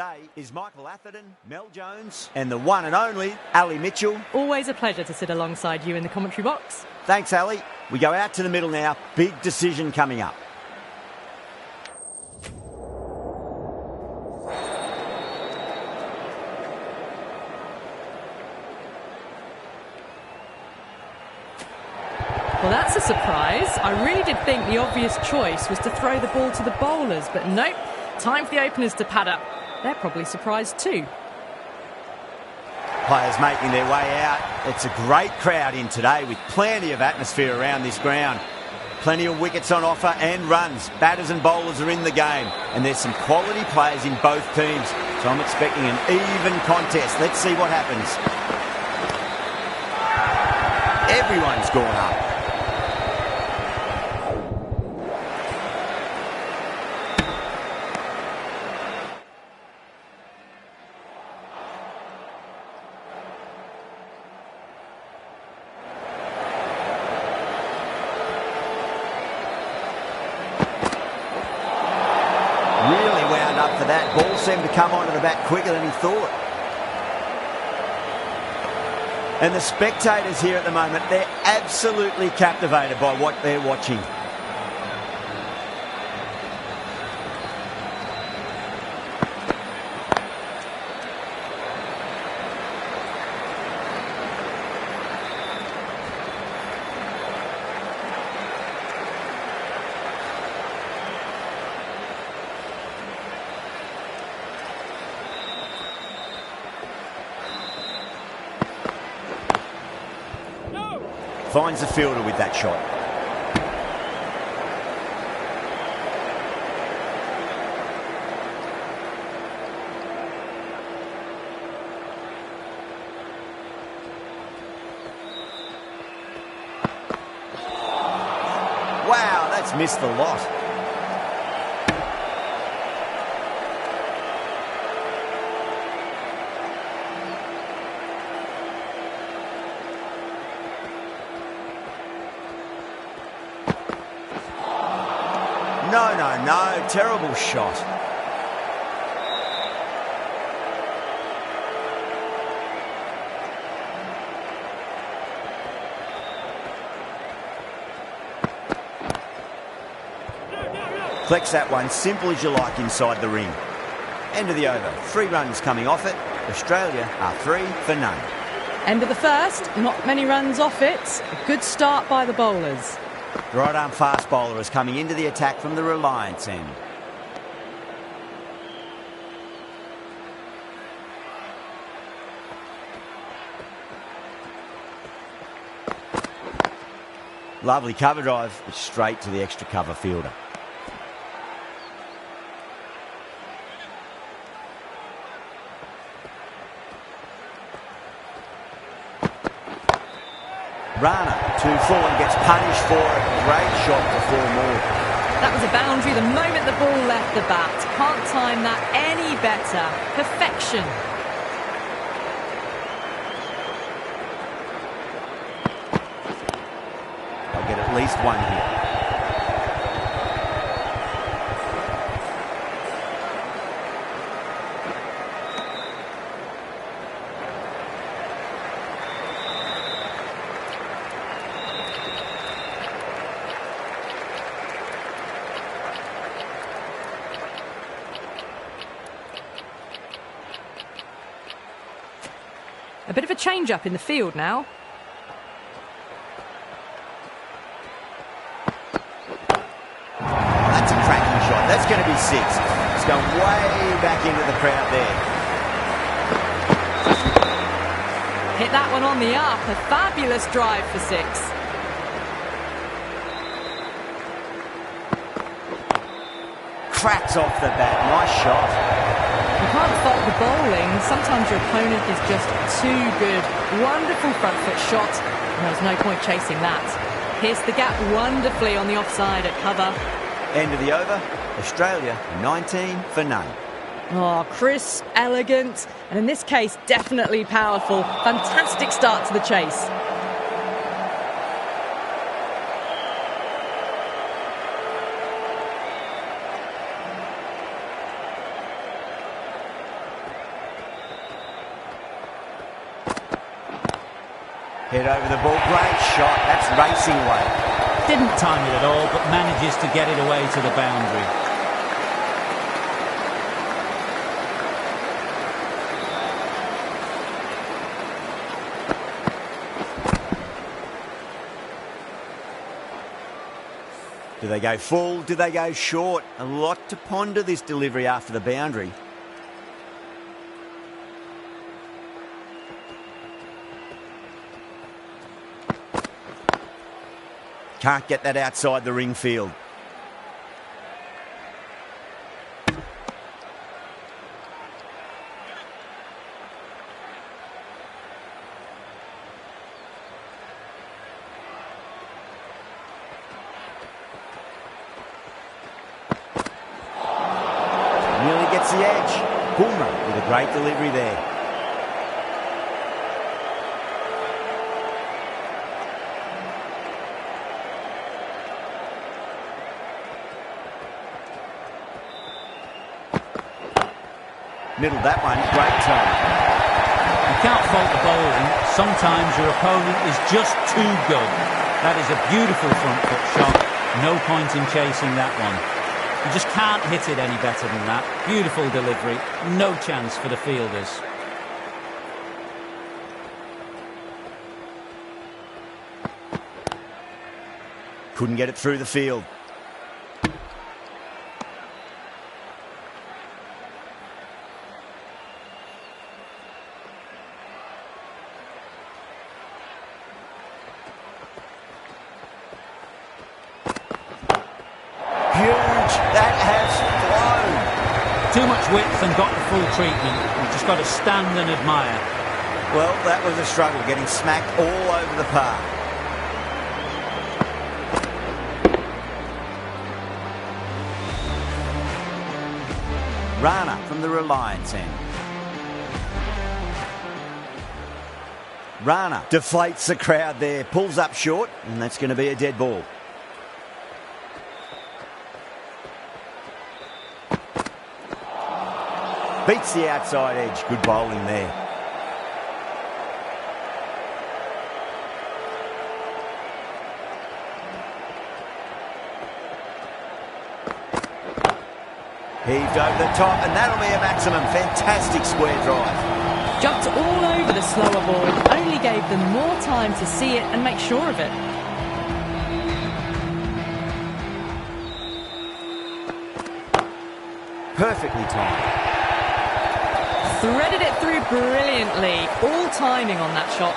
today is Michael Atherton, Mel Jones and the one and only Ali Mitchell. Always a pleasure to sit alongside you in the commentary box. Thanks, Ali. We go out to the middle now. Big decision coming up. Well, that's a surprise. I really did think the obvious choice was to throw the ball to the bowlers, but nope. Time for the openers to pad up. They're probably surprised too. Players making their way out. It's a great crowd in today with plenty of atmosphere around this ground. Plenty of wickets on offer and runs. Batters and bowlers are in the game. And there's some quality players in both teams. So I'm expecting an even contest. Let's see what happens. Everyone's gone up. Really wound up for that. Ball seemed to come onto the bat quicker than he thought. And the spectators here at the moment, they're absolutely captivated by what they're watching. Finds the fielder with that shot. Wow, that's missed the lot. No, terrible shot. Flex that one, simple as you like inside the ring. End of the over, 3 runs coming off it. Australia are 3 for none. End of the first, not many runs off it. A good start by the bowlers. The right-arm fast bowler is coming into the attack from the Reliance end. Lovely cover drive, but straight to the extra cover fielder. Rana, 2-4 and gets punished for it. Great shot for 4 more. That was a boundary the moment the ball left the bat. Can't time that any better. Perfection. They'll get at least 1 here. A bit of a change-up in the field now. That's a cracking shot. That's going to be 6. It's going way back into the crowd there. Hit that one on the up. A fabulous drive for 6. Cracks off the bat. Nice shot. You can't fault the bowling. Sometimes your opponent is just too good. Wonderful front foot shot. And there was no point chasing that. Pierced the gap wonderfully on the offside at cover. End of the over. Australia 19 for none. Oh, crisp, elegant, and in this case, definitely powerful. Fantastic start to the chase. Head over the ball, great shot, that's racing away. Didn't time it at all, but manages to get it away to the boundary. Do they go full? Do they go short? A lot to ponder this delivery after the boundary. Can't get that outside the ring field. Nearly gets the edge. Boomer with a great delivery there. Middled that one, great turn. You can't fault the bowling. Sometimes your opponent is just too good. That is a beautiful front foot shot. No point in chasing that one. You just can't hit it any better than that. Beautiful delivery. No chance for the fielders. Couldn't get it through the field. That has flown. Too much width and got the full treatment. You've just got to stand and admire. Well, that was a struggle, getting smacked all over the park. Rana from the Reliance end. Rana deflates the crowd there, pulls up short, and that's going to be a dead ball. Beats the outside edge. Good bowling there. Heaved over the top, and that'll be a maximum. Fantastic square drive. Jumped all over the slower ball, only gave them more time to see it and make sure of it. Perfectly timed. Threaded it through brilliantly. All timing on that shot.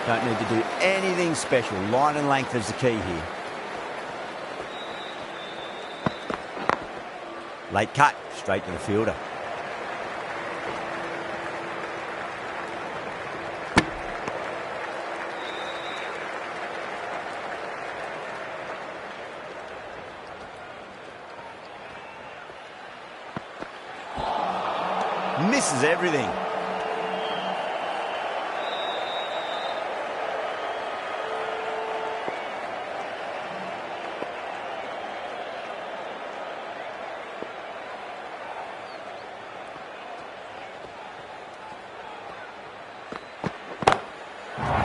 Don't need to do anything special. Line and length is the key here. Late cut, straight to the fielder. Misses everything.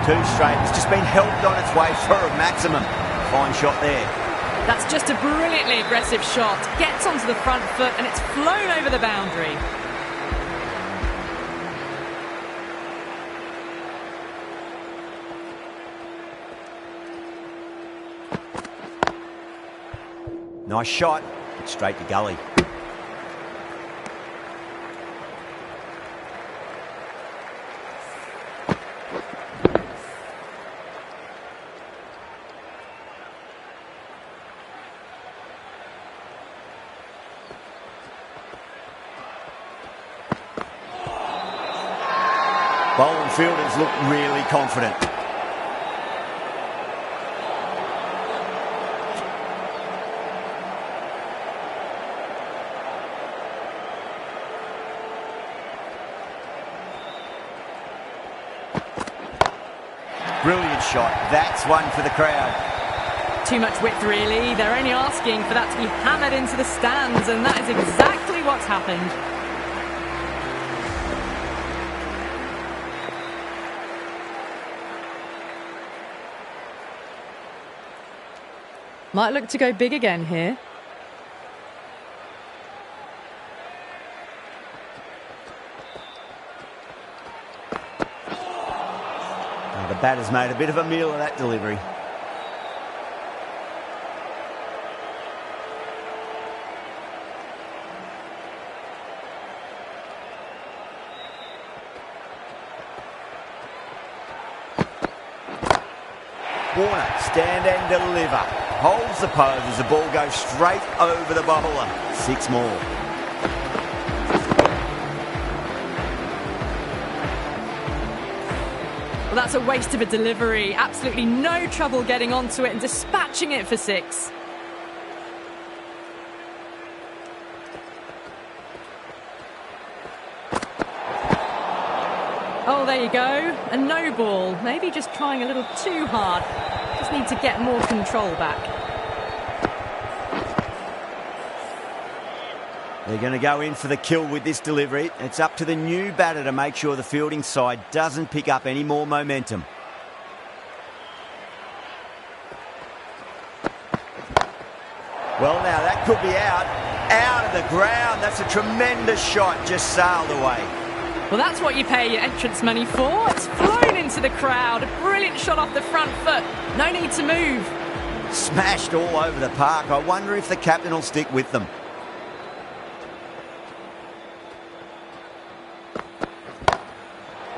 Too straight. It's just been helped on its way for a maximum. Fine shot there. That's just a brilliantly aggressive shot. Gets onto the front foot and it's flown over the boundary. Nice shot, but straight to gully. Bowling fielders look really confident. Brilliant shot. That's one for the crowd. Too much width, really. They're only asking for that to be hammered into the stands, and that is exactly what's happened. Might look to go big again here. Now the batter's made a bit of a meal of that delivery. Warner, stand and deliver. Holds the pose as the ball goes straight over the bowler. 6 more. Well, that's a waste of a delivery. Absolutely no trouble getting onto it and dispatching it for 6. Oh, there you go. A no ball. Maybe just trying a little too hard. Just need to get more control back. They're going to go in for the kill with this delivery. It's up to the new batter to make sure the fielding side doesn't pick up any more momentum. Well, now that could be out. Out of the ground. That's a tremendous shot. Just sailed away. Well, that's what you pay your entrance money for. It's flown into the crowd. A brilliant shot off the front foot. No need to move. Smashed all over the park. I wonder if the captain will stick with them.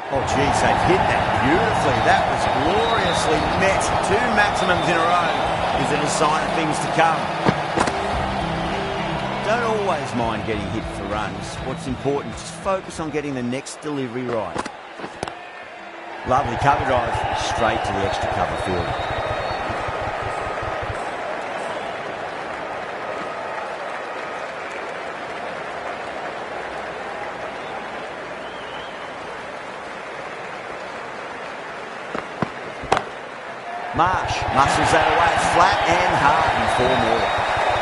Oh, geez, they've hit that beautifully. That was gloriously met. 2 maximums in a row. Is it a sign of things to come? Don't always mind getting hit for runs. What's important is just focus on getting the next delivery right. Lovely cover drive, straight to the extra cover field. Marsh muscles that away, flat and hard, and 4 more.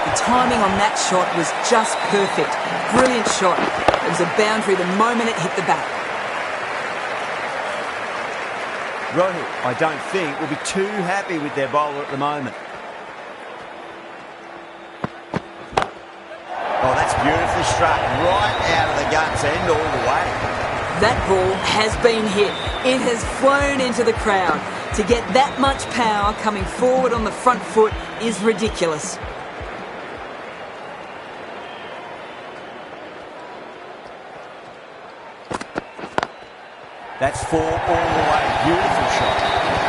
The timing on that shot was just perfect. Brilliant shot. It was a boundary the moment it hit the bat. Rohit, I don't think, will be too happy with their bowler at the moment. Oh, that's beautifully struck. Right out of the guts and all the way. That ball has been hit. It has flown into the crowd. To get that much power coming forward on the front foot is ridiculous. That's 4 all the way. Beautiful shot.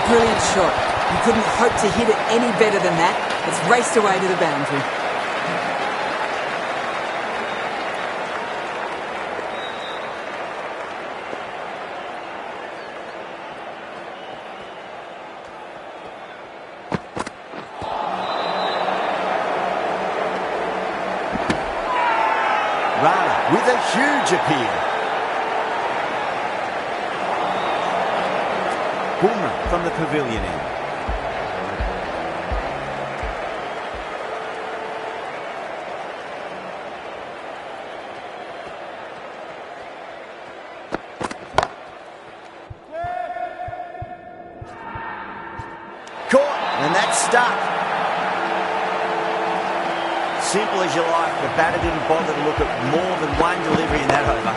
Brilliant shot. You couldn't hope to hit it any better than that. It's raced away to the boundary. Rana with a huge appeal. Boomer from the pavilion end. Caught, and that's stuck. Simple as you like, the batter didn't bother to look at more than one delivery in that over.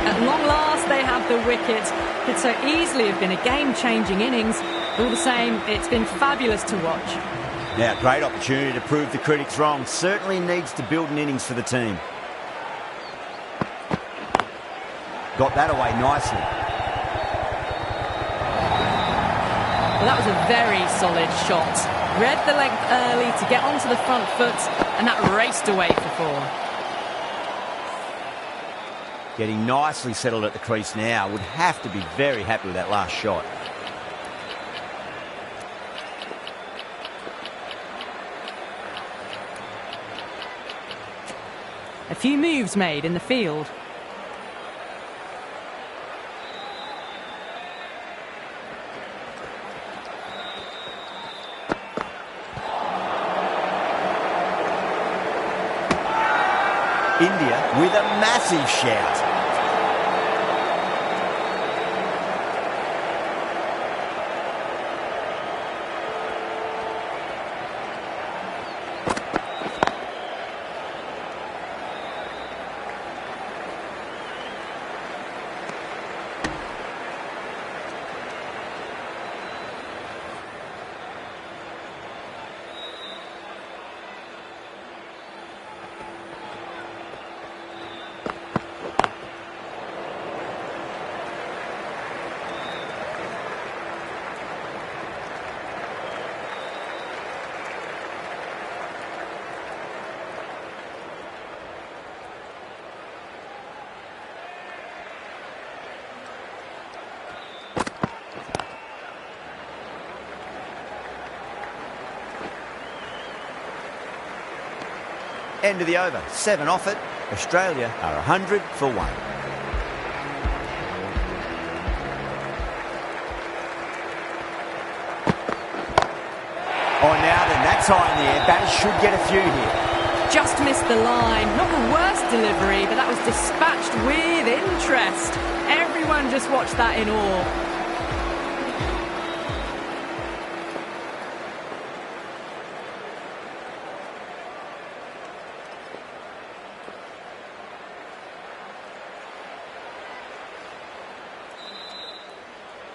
At long last, they have the wicket. Could so easily have been a game-changing innings. All the same, it's been fabulous to watch. Now, great opportunity to prove the critics wrong. Certainly needs to build an innings for the team. Got that away nicely. Well, that was a very solid shot. Read the length early to get onto the front foot, and that raced away for 4. Getting nicely settled at the crease now. Would have to be very happy with that last shot. A few moves made in the field. India with a massive shout. End of the over. 7 off it. Australia are 100 for 1. Oh, now then, that's high in the air. Batters should get a few here. Just missed the line. Not the worst delivery, but that was dispatched with interest. Everyone just watched that in awe.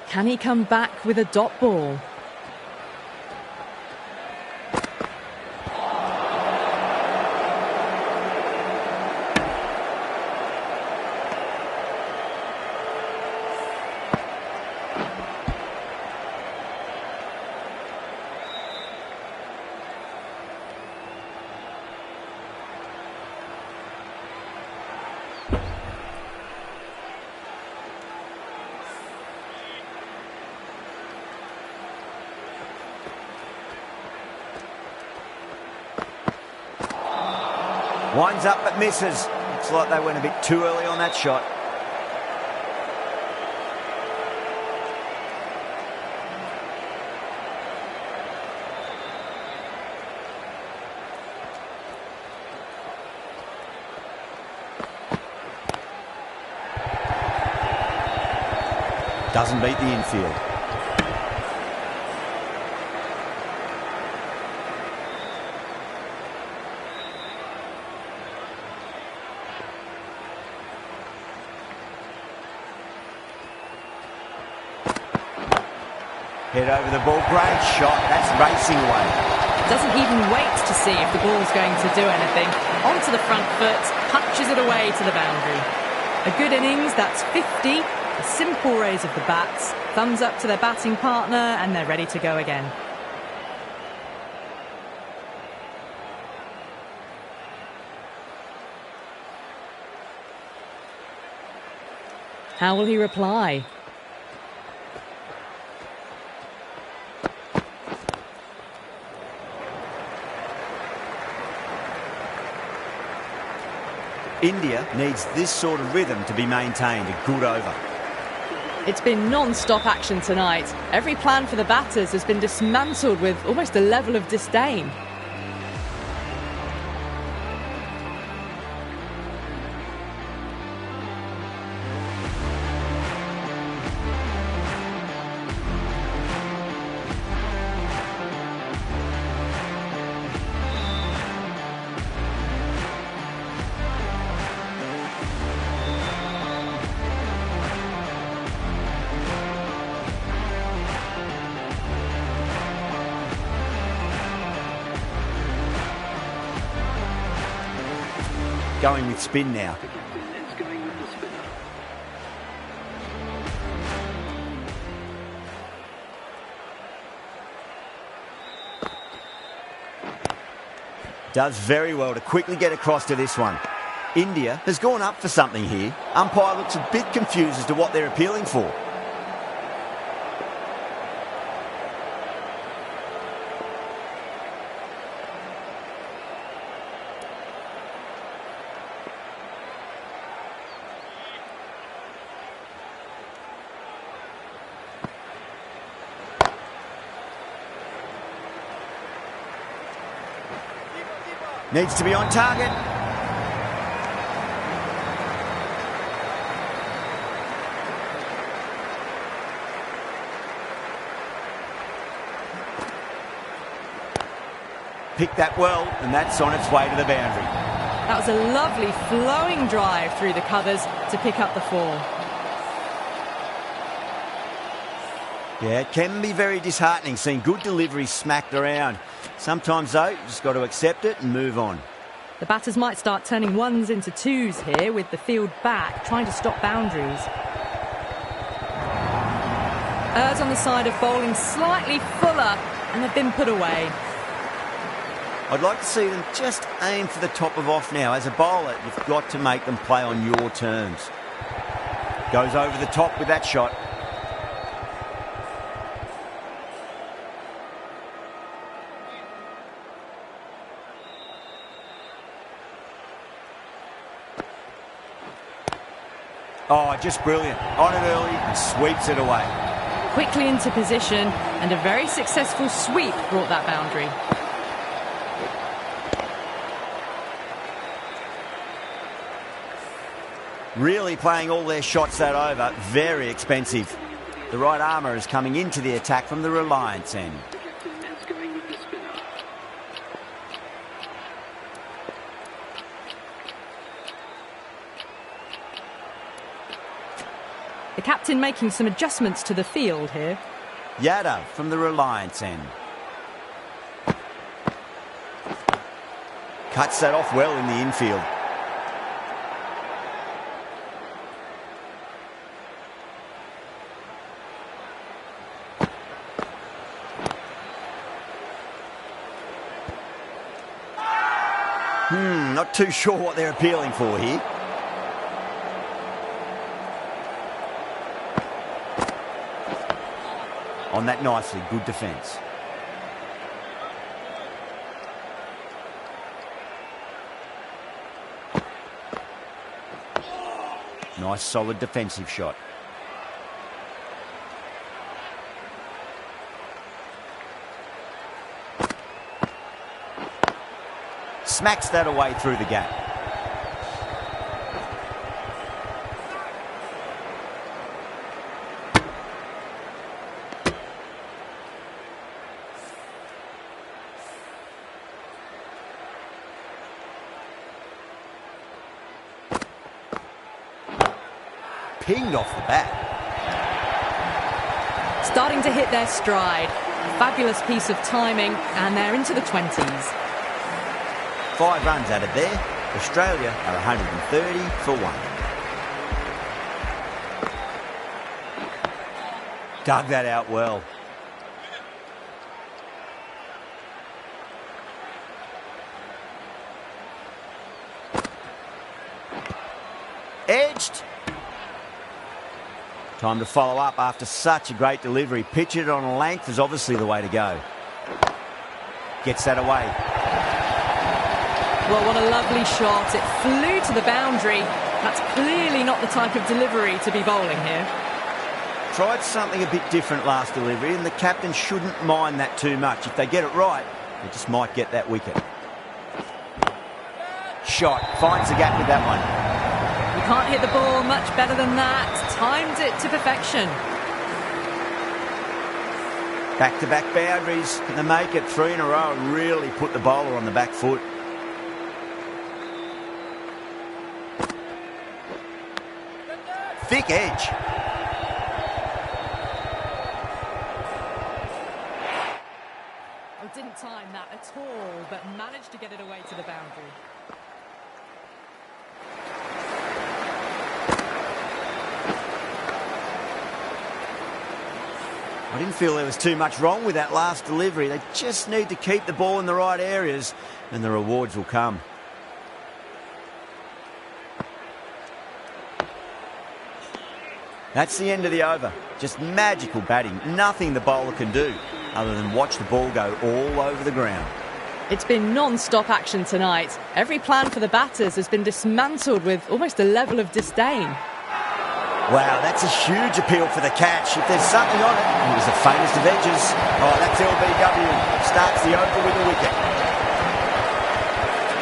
Can he come back with a dot ball? Winds up but misses. Looks like they went a bit too early on that shot. Doesn't beat the infield. Head over the ball, great shot, that's racing away. Doesn't even wait to see if the ball's going to do anything. Onto the front foot, punches it away to the boundary. A good innings, that's 50. A simple raise of the bats, thumbs up to their batting partner, and they're ready to go again. How will he reply? India needs this sort of rhythm to be maintained. A good over. It's been non-stop action tonight. Every plan for the batters has been dismantled with almost a level of disdain. Going with spin now. Does very well to quickly get across to this one. India has gone up for something here. Umpire looks a bit confused as to what they're appealing for. Needs to be on target. Picked that well, and that's on its way to the boundary. That was a lovely flowing drive through the covers to pick up the 4. Yeah, it can be very disheartening seeing good deliveries smacked around. Sometimes, though, you just got to accept it and move on. The batters might start turning ones into twos here with the field back, trying to stop boundaries. Errs on the side of bowling slightly fuller, and they've been put away. I'd like to see them just aim for the top of off now. As a bowler, you've got to make them play on your terms. Goes over the top with that shot. Oh, just brilliant. On it early and sweeps it away. Quickly into position, and a very successful sweep brought that boundary. Really playing all their shots that over. Very expensive. The right armour is coming into the attack from the Reliance end. The captain making some adjustments to the field here. Yada from the Reliance end. Cuts that off well in the infield. Not too sure what they're appealing for here. On that nicely, good defence. Nice solid defensive shot. Smacks that away through the gap. Pinged off the bat. Starting to hit their stride. A fabulous piece of timing, and they're into the 20s. 5 runs added there. Australia are 130 for 1. Dug that out well. Edged. Time to follow up after such a great delivery. Pitch it on a length is obviously the way to go. Gets that away. Well, what a lovely shot. It flew to the boundary. That's clearly not the type of delivery to be bowling here. Tried something a bit different last delivery, and the captain shouldn't mind that too much. If they get it right, they just might get that wicket. Shot. Finds the gap with that one. You can't hit the ball much better than that. Timed it to perfection. Back-to-back boundaries. Can they make it 3 in a row and really put the bowler on the back foot? Thick edge. Oh, didn't time that at all, but managed to get it away to the boundary. I didn't feel there was too much wrong with that last delivery. They just need to keep the ball in the right areas and the rewards will come. That's the end of the over. Just magical batting. Nothing the bowler can do other than watch the ball go all over the ground. It's been non-stop action tonight. Every plan for the batters has been dismantled with almost a level of disdain. Wow, that's a huge appeal for the catch. If there's something on it, it was the faintest of edges. Oh, that's LBW. Starts the over with a wicket.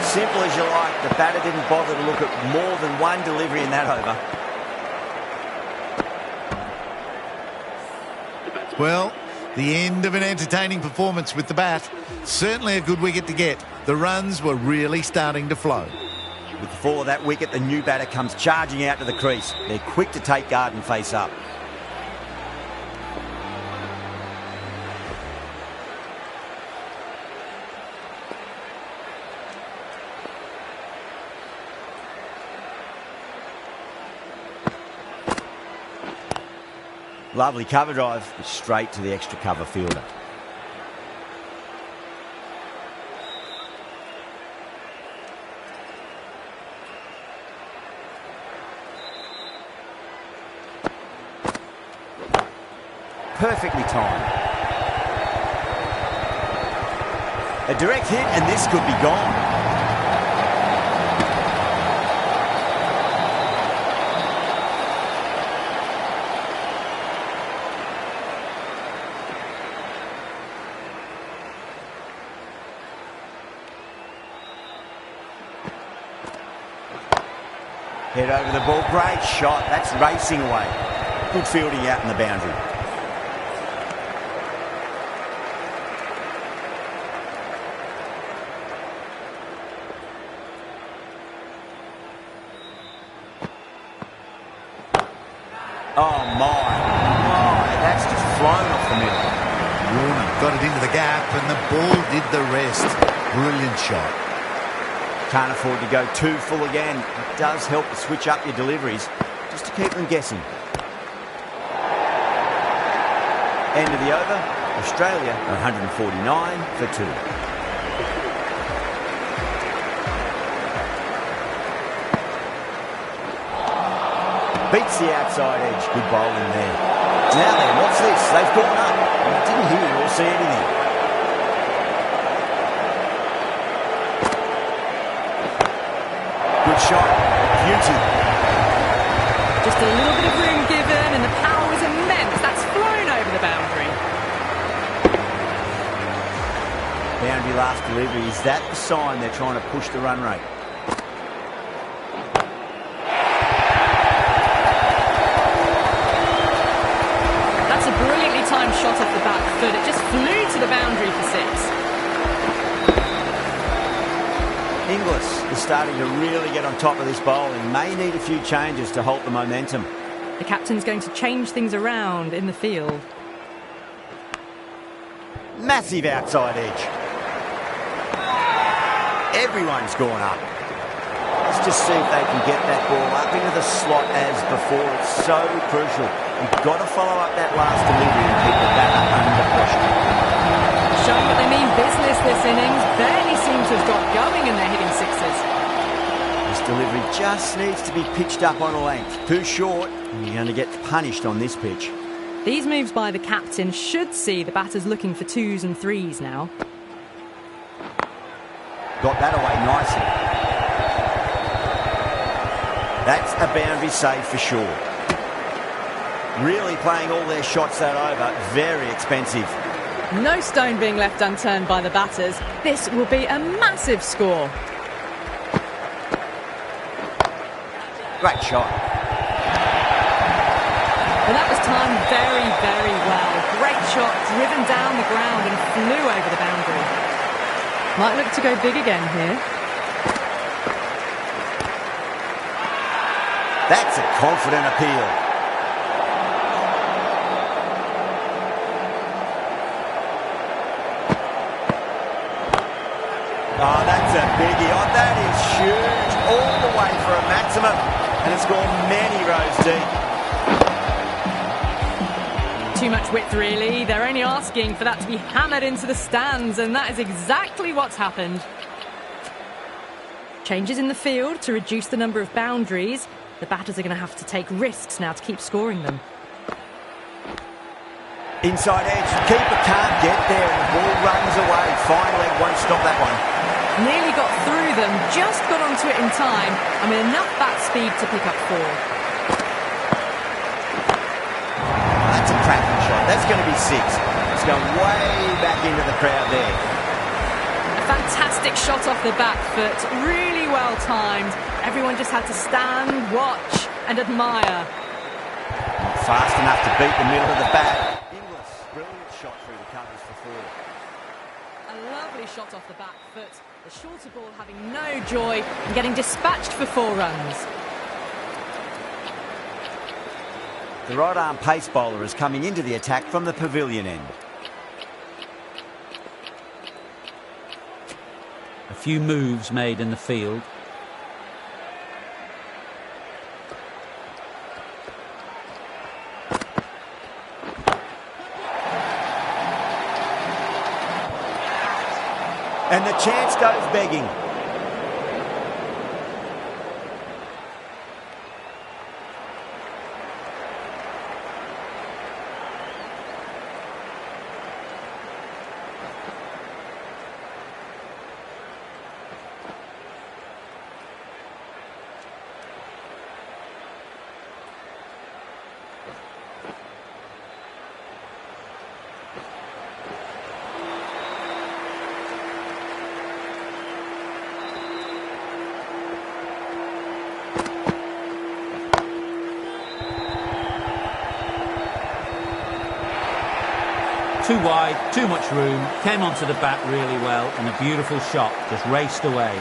Simple as you like. The batter didn't bother to look at more than one delivery in that over. Well, the end of an entertaining performance with the bat. Certainly a good wicket to get. The runs were really starting to flow. With the fall of that wicket, the new batter comes charging out to the crease. They're quick to take guard and face up. Lovely cover drive, straight to the extra cover fielder. Perfectly timed. A direct hit and this could be gone. Head over the ball. Great shot. That's racing away. Good fielding out in the boundary. Oh, my. That's just flown off the middle. Warner got it into the gap and the ball did the rest. Brilliant shot. Can't afford to go too full again. It does help to switch up your deliveries just to keep them guessing. End of the over. Australia 149 for 2. Beats the outside edge. Good bowling there. Now then, what's this? They've gone up. I didn't hear or see anything. Good shot. Beauty. Just a little bit of room given, and the power was immense. That's flown over the boundary. Boundary last delivery. Is that the sign they're trying to push the run rate? That's a brilliantly timed shot off the back foot. It just flew to the boundary for 6. Inglis is starting to really get on top of this bowling. May need a few changes to halt the momentum. The captain's going to change things around in the field. Massive outside edge. Everyone's gone up. Let's just see if they can get that ball up into the slot as before. It's so crucial. You've got to follow up that last delivery and keep the batter under pressure. Showing that they mean business this innings. Barely seem to have got going and they're hitting 6s. This delivery just needs to be pitched up on a length. Too short, and you're going to get punished on this pitch. These moves by the captain should see the batters looking for 2s and 3s now. Got that away nicely. That's a boundary save for sure. Really playing all their shots that over. Very expensive. No stone being left unturned by the batters. This will be a massive score. Great shot. Well, that was timed very, very well. Great shot, driven down the ground and flew over the boundary. Might look to go big again here. That's a confident appeal. Oh, that's a biggie. Oh, that is huge. All the way for a maximum. And it's gone many rows deep. Too much width, really. They're only asking for that to be hammered into the stands, and that is exactly what's happened. Changes in the field to reduce the number of boundaries. The batters are going to have to take risks now to keep scoring them. Inside edge. Keeper can't get there, and the ball runs away. Fine leg won't stop that one. Nearly got through them, just got onto it in time, and with enough bat speed to pick up 4. That's a cracking shot. That's going to be 6. It's going way back into the crowd there. A fantastic shot off the back foot, really well timed. Everyone just had to stand, watch and admire. Not fast enough to beat the middle of the bat. Inglis, brilliant shot through the covers for 4. A lovely shot off the back foot. The shorter ball having no joy and getting dispatched for 4 runs. The right-arm pace bowler is coming into the attack from the pavilion end. A few moves made in the field. And the chance goes begging. too wide, too much room, came onto the bat really well, and a beautiful shot, just raced away.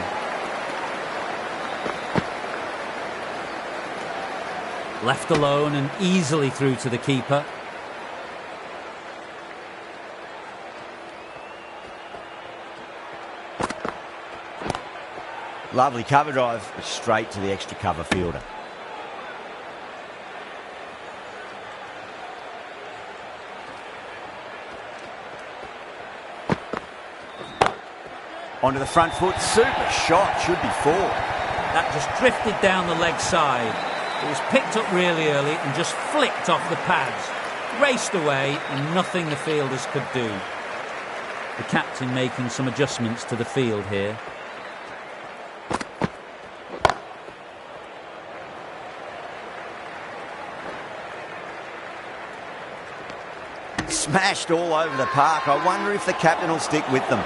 Left alone and easily through to the keeper. Lovely cover drive, straight to the extra cover fielder. Onto the front foot, super shot, should be four. That just drifted down the leg side. It was picked up really early and just flicked off the pads. Raced away and nothing the fielders could do. The captain making some adjustments to the field here. Smashed all over the park. I wonder if the captain will stick with them.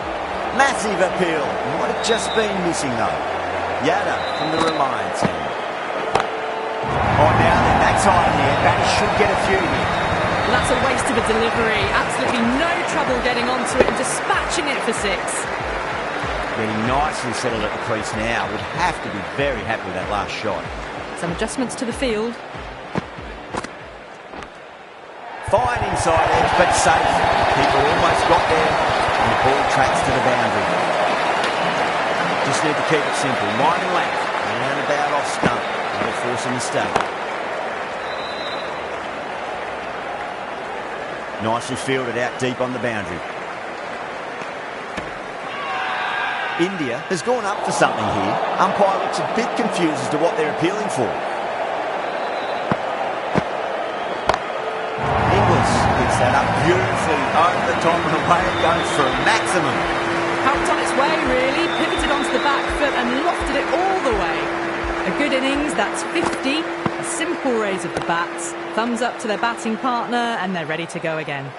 Massive appeal. Might have just been missing though. Yada from the Reliance end. Oh, now then, that's high in the air. Batters should get a few here. Well, that's a waste of a delivery. Absolutely no trouble getting onto it and dispatching it for six. Getting nicely settled at the crease now. Would have to be very happy with that last shot. Some adjustments to the field. Fine inside edge, but safe. Keeper almost got there, and the ball tracks to the boundary. Just need to keep it simple. Line and length, and about off stump. That'll force a mistake. Nicely fielded out deep on the boundary. India has gone up for something here. Umpire looks a bit confused as to what they're appealing for. That up beautifully over the top and away it goes for a maximum. Helped on its way, really. Pivoted onto the back foot and lofted it all the way. A good innings, that's 50. A simple raise of the bats. Thumbs up to their batting partner and they're ready to go again.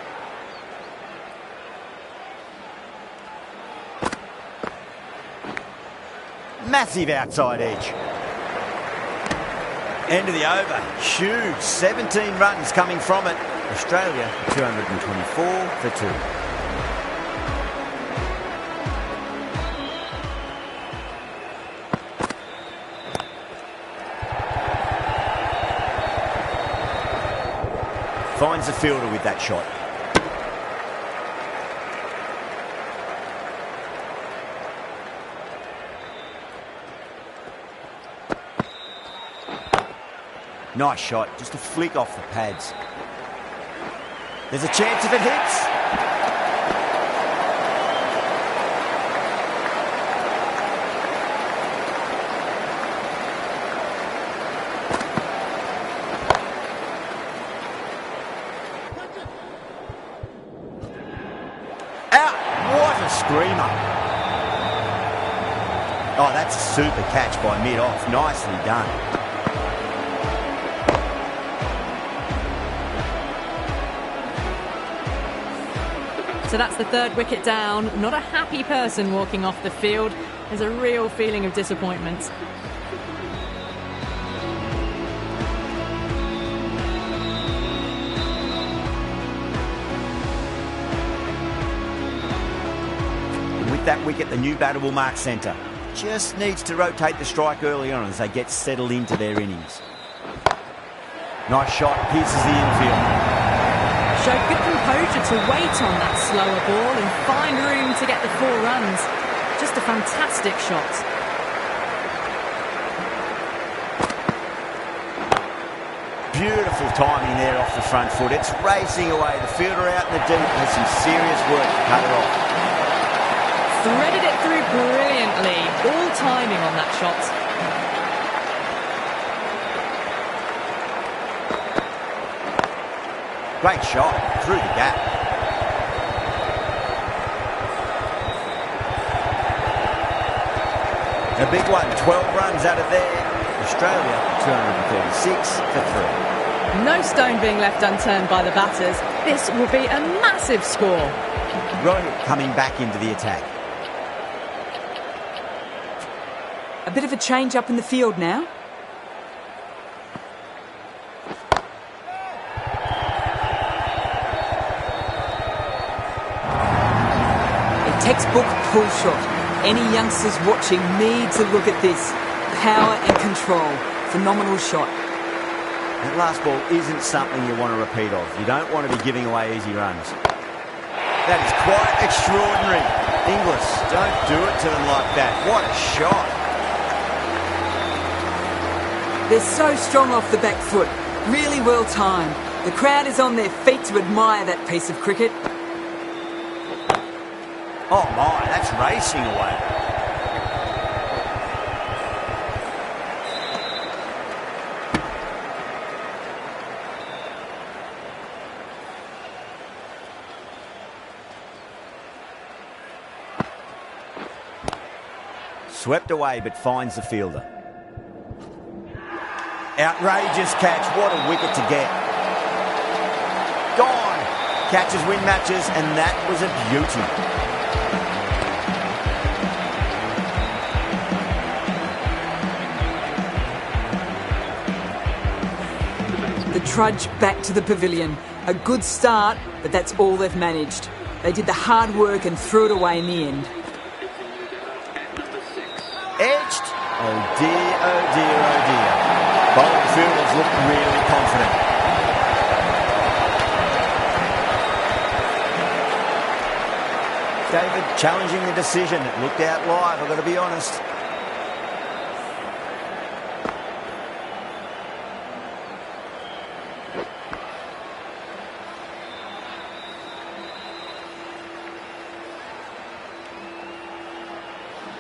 Massive outside edge. End of the over. Huge. 17 runs coming from it. Australia 224 for 2. Finds the fielder with that shot. Nice shot, just a flick off the pads. There's a chance if it hits. Out! What a screamer. Oh, that's a super catch by mid-off. Nicely done. So that's the third wicket down. Not a happy person walking off the field. There's a real feeling of disappointment. And with that wicket, the new batter will mark centre. Just needs to rotate the strike early on as they get settled into their innings. Nice shot, pierces the infield. Showed good composure to wait on that slower ball and find room to get the 4 runs. Just a fantastic shot. Beautiful timing there off the front foot. It's racing away. The fielder out in the deep has some serious work to cut it off. Threaded it through brilliantly. All timing on that shot. Great shot through the gap. A big one, 12 runs out of there. Australia 236 for 3. No stone being left unturned by the batters. This will be a massive score. Rohit coming back into the attack. A bit of a change up in the field now. textbook pull shot. Any youngsters watching need to look at this. Power and control. Phenomenal shot. That last ball isn't something you want to repeat of. You don't want to be giving away easy runs. That is quite extraordinary. Inglis, don't do it to them like that. What a shot. They're so strong off the back foot. Really well timed. The crowd is on their feet to admire that piece of cricket. Oh my, that's racing away. Swept away but finds the fielder. Outrageous catch, what a wicket to get. Gone. Catches win matches and that was a beauty. The trudge back to the pavilion. A good start, but that's all they've managed. They did the hard work and threw it away in the end. Edged. Oh dear, oh dear, oh dear. Bowling fielders look really confident. David challenging the decision. It looked out live, I've got to be honest.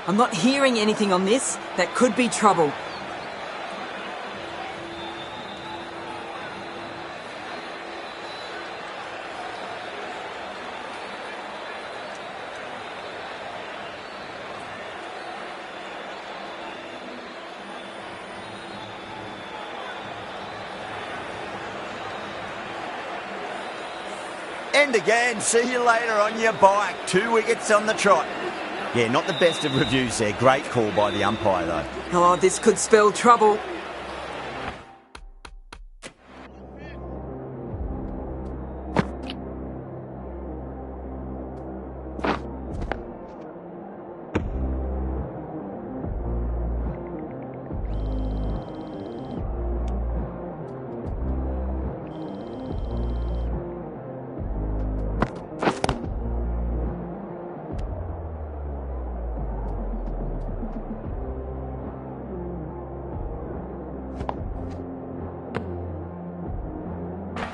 I'm not hearing anything on this. That could be trouble. End again. See you later on your bike. 2 wickets on the trot. Yeah, not the best of reviews there. Great call by the umpire, though. Oh, this could spell trouble.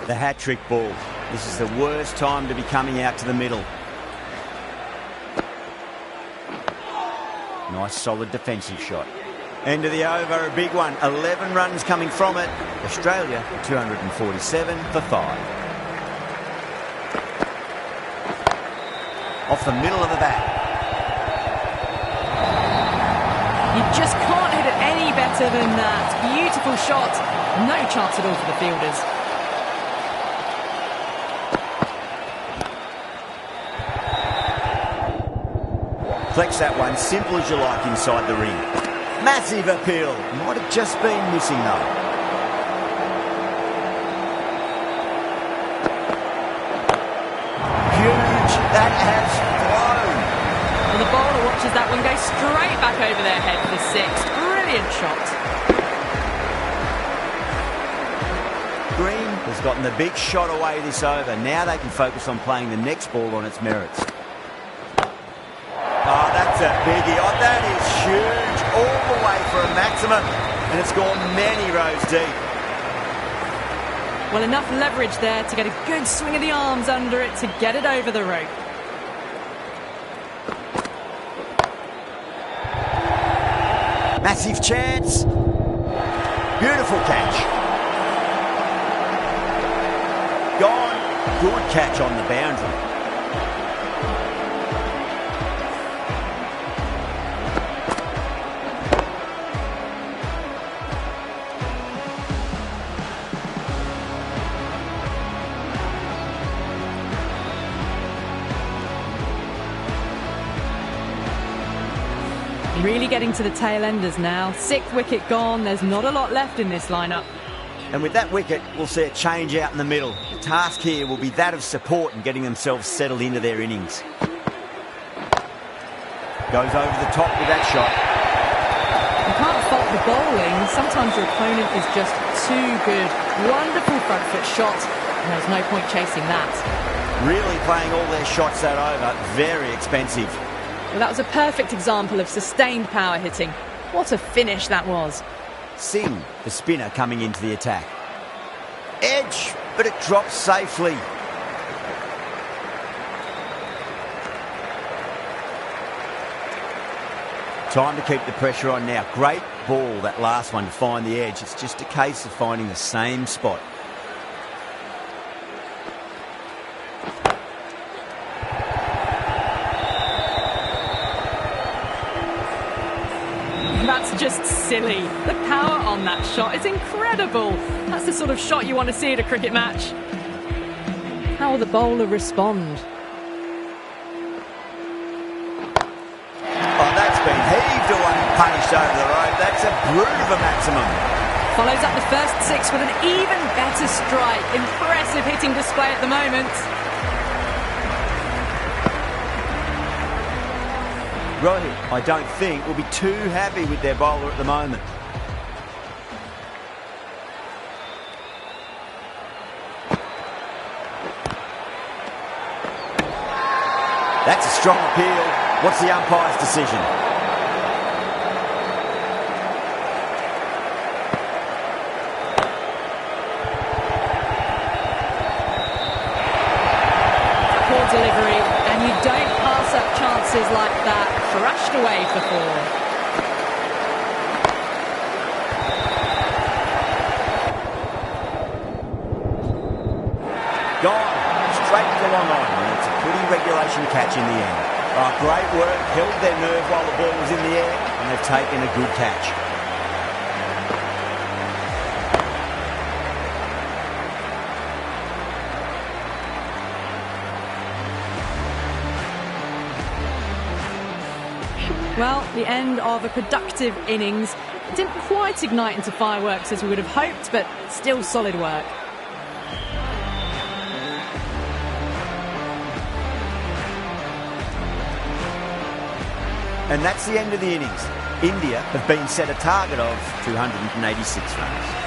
The hat-trick ball. This is the worst time to be coming out to the middle. Nice solid defensive shot. End of the over, a big one. 11 runs coming from it. Australia 247 for 5. Off the middle of the bat. You just can't hit it any better than that. Beautiful shot. No chance at all for the fielders. Flex that one, simple as you like inside the ring. Massive appeal. Might have just been missing though. Huge. That has flown. Well, the bowler watches that one go straight back over their head for 6. Brilliant shot. Green has gotten the big shot away this over. Now they can focus on playing the next ball on its merits. Oh, that's a biggie. Oh, that is huge. All the way for a maximum. And it's gone many rows deep. Well, enough leverage there to get a good swing of the arms under it to get it over the rope. Massive chance. Beautiful catch. Gone. Good catch on the boundary. Really getting to the tail enders now. 6th wicket gone. There's not a lot left in this lineup. And with that wicket, we'll see a change out in the middle. The task here will be that of support and getting themselves settled into their innings. Goes over the top with that shot. You can't fault the bowling. Sometimes your opponent is just too good. Wonderful front foot shot, and there's no point chasing that. Really playing all their shots that over. Very expensive. Well, that was a perfect example of sustained power hitting. What a finish that was. Singh, the spinner, coming into the attack. Edge, but it drops safely. Time to keep the pressure on now. Great ball, that last one, to find the edge. It's just a case of finding the same spot. That's just silly. The power on that shot is incredible. That's the sort of shot you want to see at a cricket match. How will the bowler respond? Oh, that's been heaved away and punished over the road. That's a brute of a maximum. Follows up the first six with an even better strike. Impressive hitting display at the moment. Rohit, I don't think, will be too happy with their bowler at the moment. That's a strong appeal. What's the umpire's decision? Poor delivery, and you don't pass up chances like that. Thrashed away for four. Gone. Straight to the long on. And it's a pretty regulation catch in the end. Oh, great work. Held their nerve while the ball was in the air, and they've taken a good catch. Well, the end of a productive innings. It didn't quite ignite into fireworks as we would have hoped, but still solid work. And that's the end of the innings. India have been set a target of 286 runs.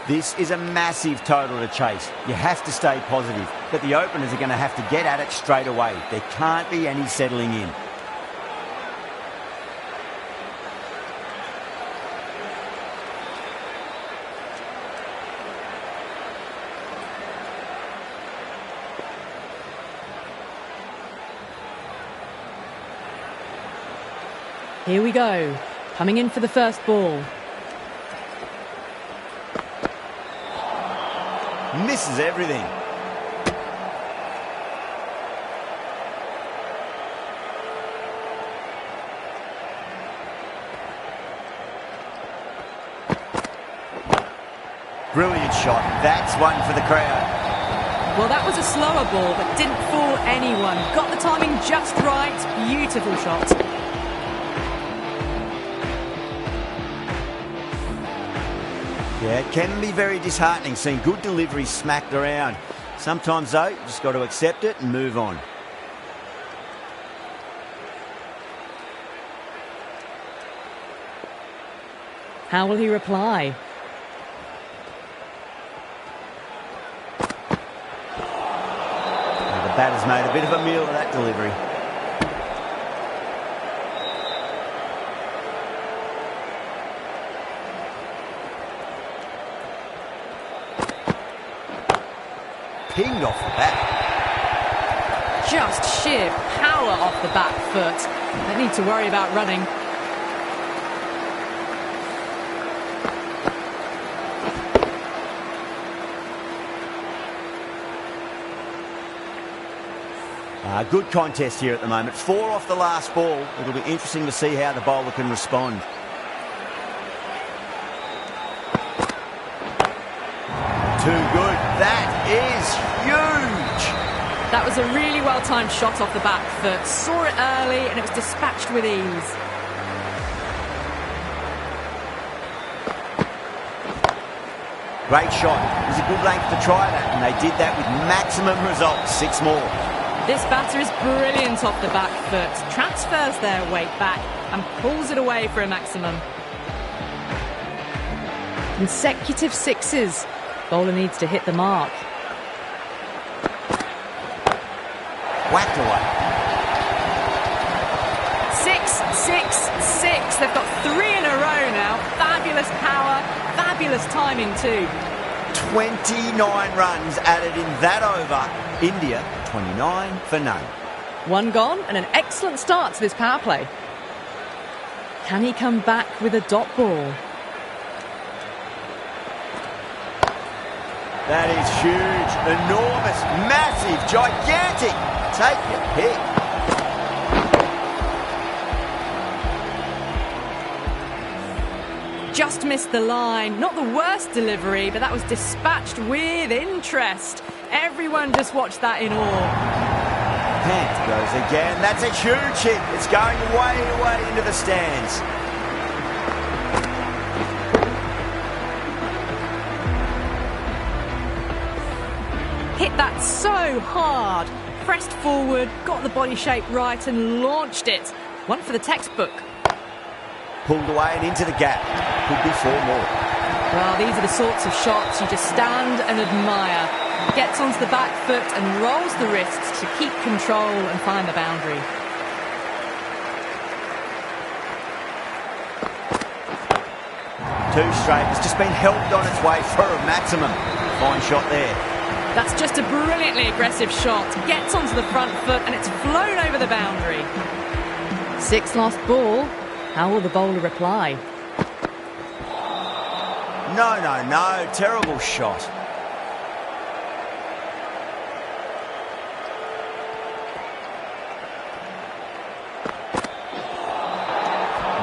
This is a massive total to chase. You have to stay positive, but the openers are going to have to get at it straight away. There can't be any settling in. Here we go. Coming in for the first ball. Misses everything. Brilliant shot. That's one for the crowd. Well, that was a slower ball, but didn't fool anyone. Got the timing just right. Beautiful shot. Yeah, it can be very disheartening seeing good deliveries smacked around. Sometimes, though, you just got to accept it and move on. How will he reply? The batter's made a bit of a meal of that delivery. Pinged off the bat. Just sheer power off the back foot. Don't need to worry about running. Good contest here at the moment. 4 off the last ball. It'll be interesting to see how the bowler can respond. Too good. That is huge. That was a really well-timed shot off the back foot. Saw it early and it was dispatched with ease. Great shot. It was a good length to try that, and they did that with maximum results. 6 more. This batter is brilliant off the back foot. Transfers their weight back and pulls it away for a maximum. Consecutive sixes. Bowler needs to hit the mark. Whacked away. 6, 6, 6. They've got 3 in a row now. Fabulous power, fabulous timing too. 29 runs added in that over. India, 29 for none. 1 gone and an excellent start to this power play. Can he come back with a dot ball? That is huge, enormous, massive, gigantic. Take your pick. Just missed the line. Not the worst delivery, but that was dispatched with interest. Everyone just watched that in awe. Pant goes again. That's a huge hit. It's going way, way into the stands. Hit that so hard. Pressed forward, got the body shape right and launched it. One for the textbook. Pulled away and into the gap. Could be 4 more. Well, these are the sorts of shots you just stand and admire. Gets onto the back foot and rolls the wrists to keep control and find the boundary. Two straight. It's just been helped on its way for a maximum. Fine shot there. That's just a brilliantly aggressive shot. Gets onto the front foot and it's flown over the boundary. 6 lost ball. How will the bowler reply? No, no, no. Terrible shot.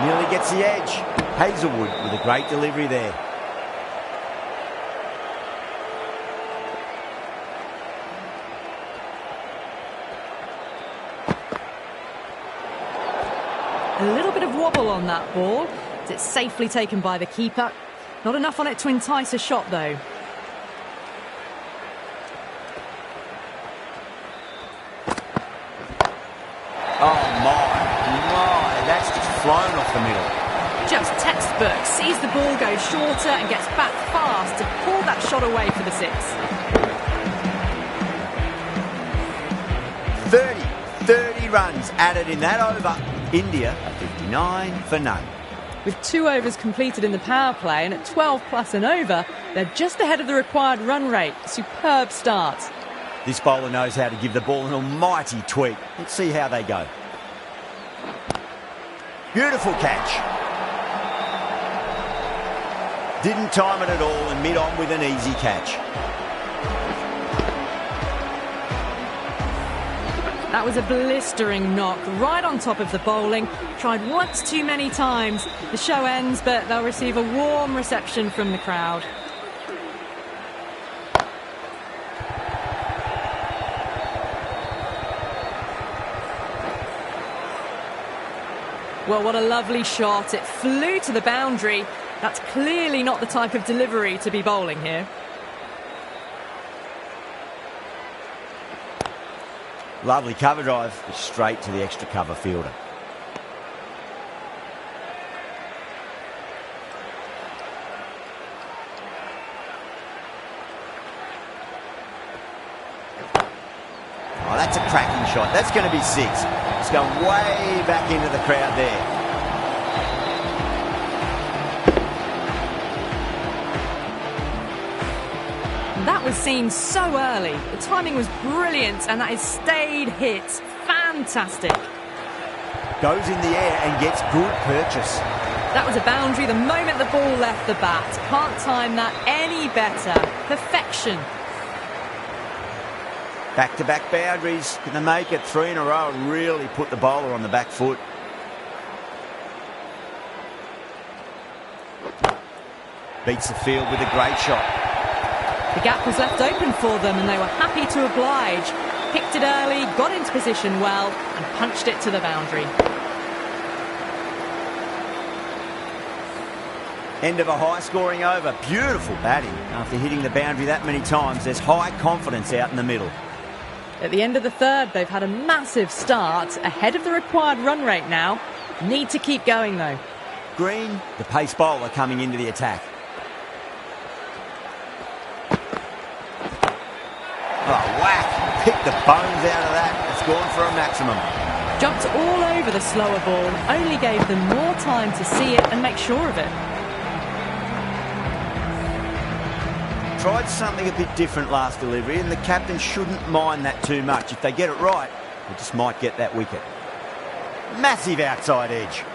Nearly gets the edge. Hazelwood with a great delivery there. A little bit of wobble on that ball. It's safely taken by the keeper. Not enough on it to entice a shot, though. Oh, my. That's just flown off the middle. Just textbook textbook, sees the ball go shorter and gets back fast to pull that shot away for the 6. 30 runs added in that over. India 59 for none. With 2 overs completed in the power play and at 12 plus and over, they're just ahead of the required run rate. Superb start. This bowler knows how to give the ball an almighty tweak. Let's see how they go. Beautiful catch. Didn't time it at all and mid-on with an easy catch. That was a blistering knock right on top of the bowling. Tried once too many times. The show ends, but they'll receive a warm reception from the crowd. Well, what a lovely shot. It flew to the boundary. That's clearly not the type of delivery to be bowling here. Lovely cover drive, straight to the extra cover fielder. Oh, that's a cracking shot. That's going to be 6. It's going way back into the crowd there. That was seen so early. The timing was brilliant and that is stayed hits. Fantastic. Goes in the air and gets good purchase. That was a boundary the moment the ball left the bat. Can't time that any better. Perfection. Back-to-back boundaries. Can they make it 3 in a row and really put the bowler on the back foot? Beats the field with a great shot. The gap was left open for them and they were happy to oblige. Picked it early, got into position well and punched it to the boundary. End of a high-scoring over. Beautiful batting. After hitting the boundary that many times, there's high confidence out in the middle. At the end of the third, they've had a massive start, ahead of the required run rate now. Need to keep going though. Green, the pace bowler, coming into the attack. Oh, whack! Picked the bones out of that. It's gone for a maximum. Jumped all over the slower ball, only gave them more time to see it and make sure of it. Tried something a bit different last delivery, and the captain shouldn't mind that too much. If they get it right, they just might get that wicket. Massive outside edge.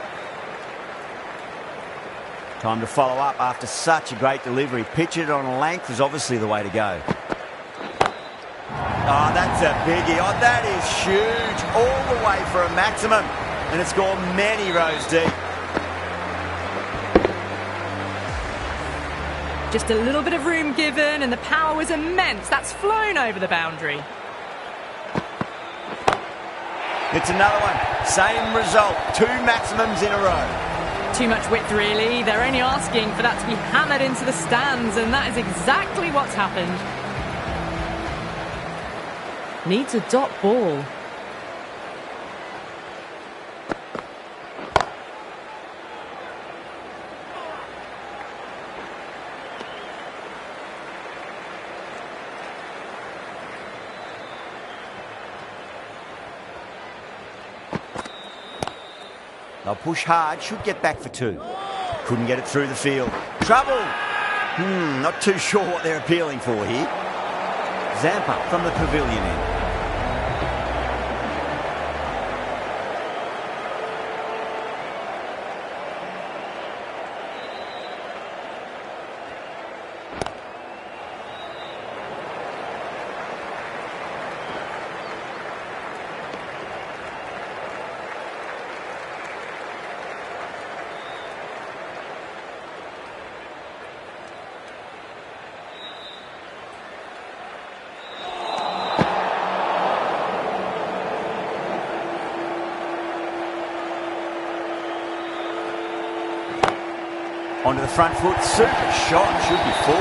Time to follow up after such a great delivery. Pitch it on a length is obviously the way to go. Oh, that's a biggie. Oh, that is huge. All the way for a maximum. And it's gone many rows deep. Just a little bit of room given and the power was immense. That's flown over the boundary. It's another one. Same result. 2 maximums in a row. Too much width, really. They're only asking for that to be hammered into the stands, and that is exactly what's happened. Needs a dot ball. They'll push hard, should get back for 2. Couldn't get it through the field. Trouble! Not too sure what they're appealing for here. Zampa from the pavilion end. Onto the front foot, super shot, should be 4.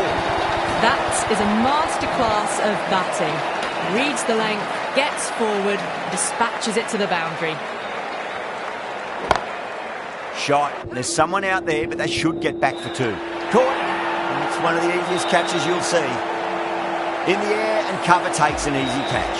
That is a masterclass of batting. Reads the length, gets forward, dispatches it to the boundary. shot. There's someone out there, but they should get back for two. Caught. And it's one of the easiest catches you'll see. In the air, and cover takes an easy catch.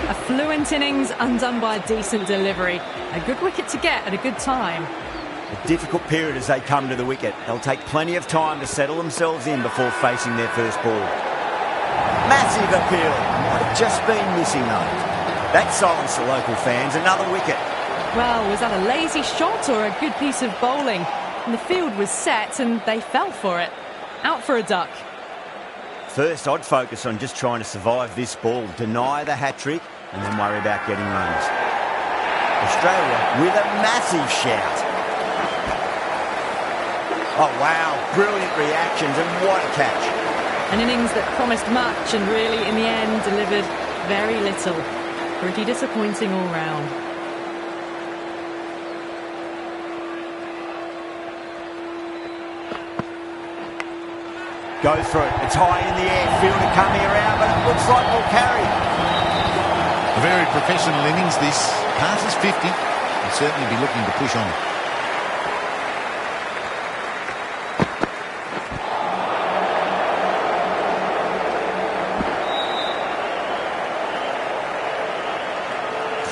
A fluent innings undone by a decent delivery. A good wicket to get at a good time. A difficult period as they come to the wicket. They'll take plenty of time to settle themselves in before facing their first ball. Massive appeal. Might have just been missing though. That silenced the local fans. Another wicket. Well, was that a lazy shot or a good piece of bowling? And the field was set and they fell for it. Out for a duck. First, I'd focus on just trying to survive this ball, deny the hat-trick, and then worry about getting runs. Australia with a massive shout. Oh, wow. Brilliant reactions, and what a catch. An innings that promised much and really, in the end, delivered very little. Pretty disappointing all round. Go for it. It's high in the air. Fielder coming around, but it looks like we'll carry. A very professional innings this. Passes 50. He'll certainly be looking to push on.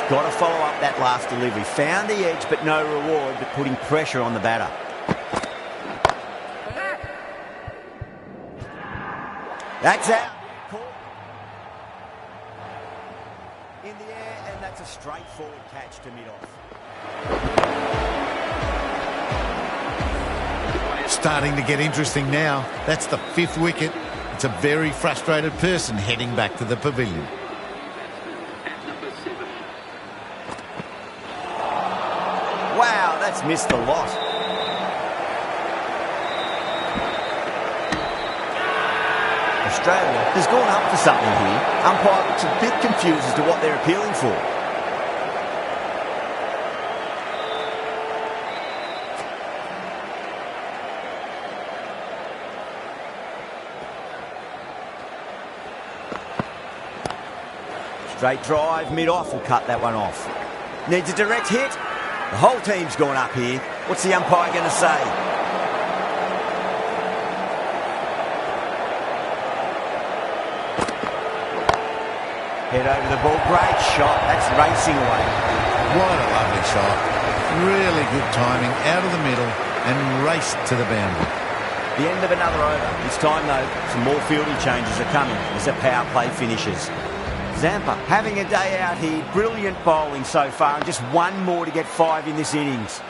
Got to follow up that last delivery. Found the edge, but no reward, but putting pressure on the batter. That's out. In the air, and that's a straightforward catch to mid-off. Starting to get interesting now. That's the 5th wicket. It's a very frustrated person heading back to the pavilion. Wow, that's missed a lot. Australia has gone up for something here. Umpire looks a bit confused as to what they're appealing for. Straight drive, mid-off will cut that one off. Needs a direct hit. The whole team's gone up here. What's the umpire going to say? Head over the ball. Great shot. That's racing away. What a lovely shot. Really good timing. Out of the middle and raced to the boundary. The end of another over. This time, though, some more fielding changes are coming as the power play finishes. Zampa having a day out here. Brilliant bowling so far, and just one more to get 5 in this innings.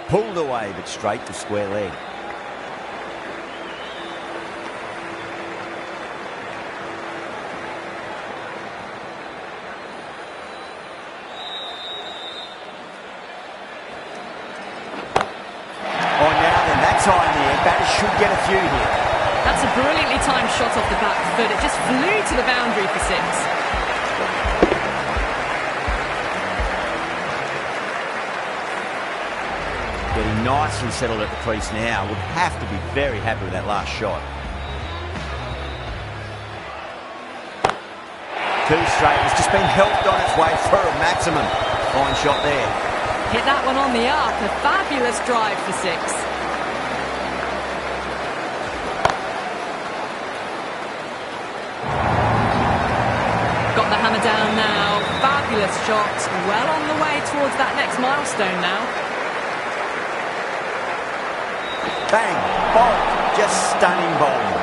Pulled away, but straight to square leg. High in the air. Batters should get a few here. That's a brilliantly timed shot off the back foot. It just flew to the boundary for 6. Getting nicely settled at the crease now. Would have to be very happy with that last shot. 2 straight. It's just been helped on its way for a maximum. Fine shot there. Hit that one on the arc. A fabulous drive for 6. Hammer down now. Fabulous shot. Well on the way towards that next milestone now. Bang. Bowled. Just stunning bowling.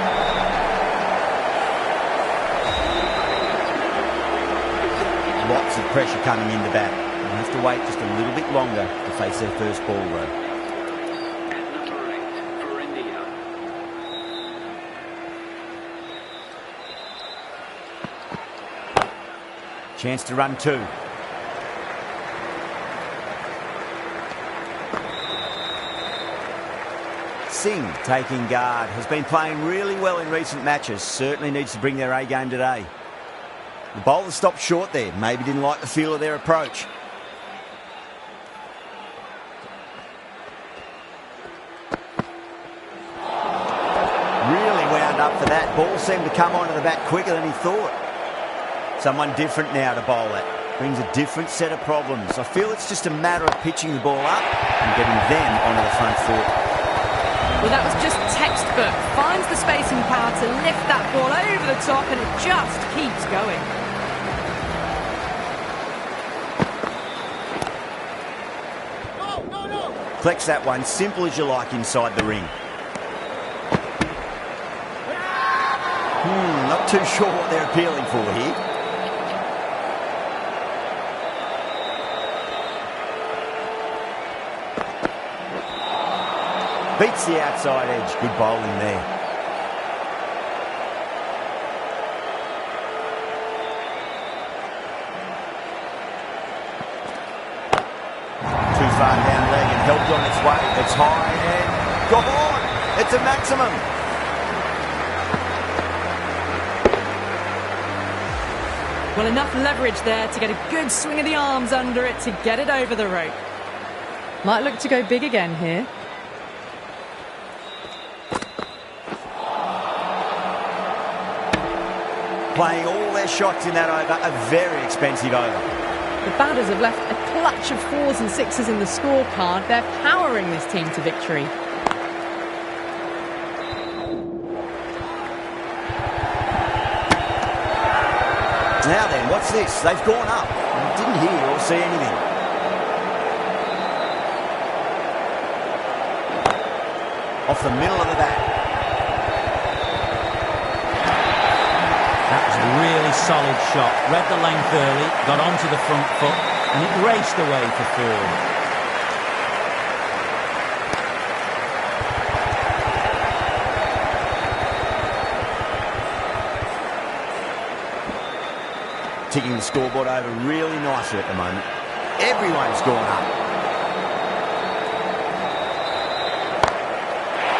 Lots of pressure coming into bat. They'll have to wait just a little bit longer to face their first ball though. Chance to run 2. Singh taking guard. Has been playing really well in recent matches. Certainly needs to bring their A game today. The bowler stopped short there. Maybe didn't like the feel of their approach. lined up for that. Ball seemed to come onto the bat quicker than he thought. Someone different now to bowl it. Brings a different set of problems. I feel it's just a matter of pitching the ball up and getting them onto the front foot. Well, that was just textbook. Finds the space and power to lift that ball over the top, and it just keeps going. Flex that one, simple as you like inside the ring. Not too sure what they're appealing for here. Beats the outside edge. Good bowling there. Too far down leg and helped on its way. It's high and gone. It's a maximum. Well, enough leverage there to get a good swing of the arms under it to get it over the rope. Might look to go big again here. Playing all their shots in that over, a very expensive over. The batters have left a clutch of 4s and 6s in the scorecard. They're powering this team to victory. Now then, what's this? They've gone up. I didn't hear or see anything. Off the middle of the bat. That was a really solid shot. Read the length early, got onto the front foot, and it raced away for 4. Ticking the scoreboard over really nicely at the moment. Everyone's gone up.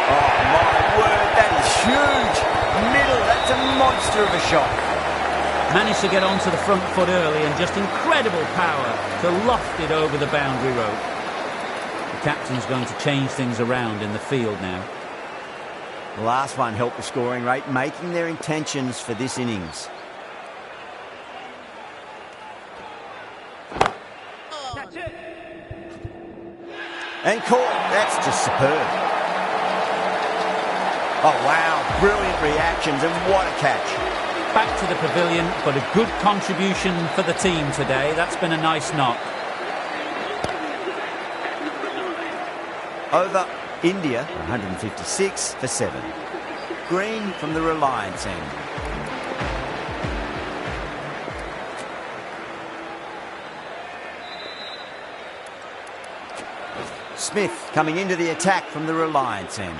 Oh, my word, that is huge. Middle, that's a monster of a shot. Managed to get onto the front foot early and just incredible power to loft it over the boundary rope. The captain's going to change things around in the field now. The last one helped the scoring rate, making their intentions for this innings. And caught. That's just superb. Oh, wow. Brilliant reactions, and what a catch. Back to the pavilion, but a good contribution for the team today. That's been a nice knock. Over India, 156 for 7. Green from the Reliance end. Smith coming into the attack from the Reliance end.